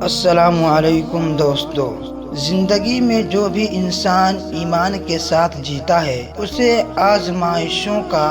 السلام علیکم دوستو۔ زندگی میں جو بھی انسان ایمان کے ساتھ جیتا ہے اسے آزمائشوں کا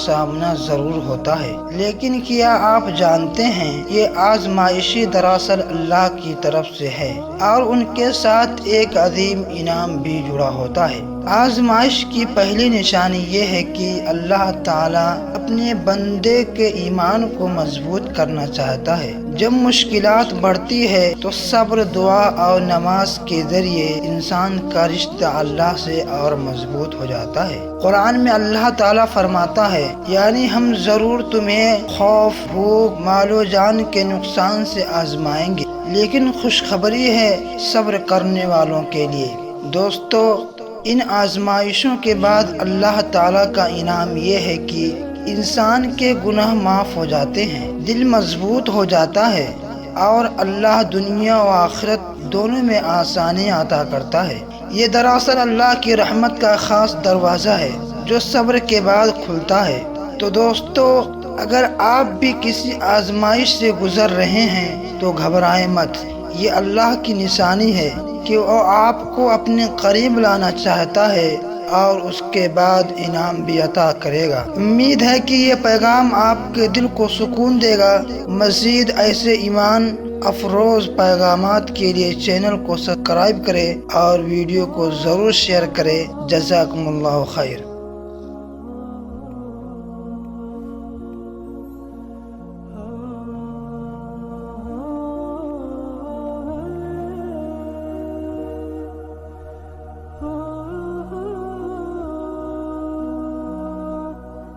سامنا ضرور ہوتا ہے، لیکن کیا آپ جانتے ہیں یہ آزمائشی دراصل اللہ کی طرف سے ہے اور ان کے ساتھ ایک عظیم انعام بھی جڑا ہوتا ہے۔ آزمائش کی پہلی نشانی یہ ہے کہ اللہ تعالیٰ اپنے بندے کے ایمان کو مضبوط کرنا چاہتا ہے۔ جب مشکلات بڑھتی ہے تو صبر، دعا اور نماز کے ذریعے انسان کا رشتہ اللہ سے اور مضبوط ہو جاتا ہے۔ قرآن میں اللہ تعالیٰ فرماتا ہے، یعنی ہم ضرور تمہیں خوف، بھوک، مال و جان کے نقصان سے آزمائیں گے، لیکن خوشخبری ہے صبر کرنے والوں کے لیے۔ دوستو، ان آزمائشوں کے بعد اللہ تعالیٰ کا انعام یہ ہے کہ انسان کے گناہ معاف ہو جاتے ہیں، دل مضبوط ہو جاتا ہے اور اللہ دنیا و آخرت دونوں میں آسانی عطا کرتا ہے۔ یہ دراصل اللہ کی رحمت کا خاص دروازہ ہے جو صبر کے بعد کھلتا ہے۔ تو دوستو، اگر آپ بھی کسی آزمائش سے گزر رہے ہیں تو گھبرائیں مت، یہ اللہ کی نشانی ہے کہ وہ آپ کو اپنے قریب لانا چاہتا ہے اور اس کے بعد انعام بھی عطا کرے گا۔ امید ہے کہ یہ پیغام آپ کے دل کو سکون دے گا۔ مزید ایسے ایمان افروز پیغامات کے لیے چینل کو سبسکرائب کریں اور ویڈیو کو ضرور شیئر کریں۔ جزاکم اللہ خیر۔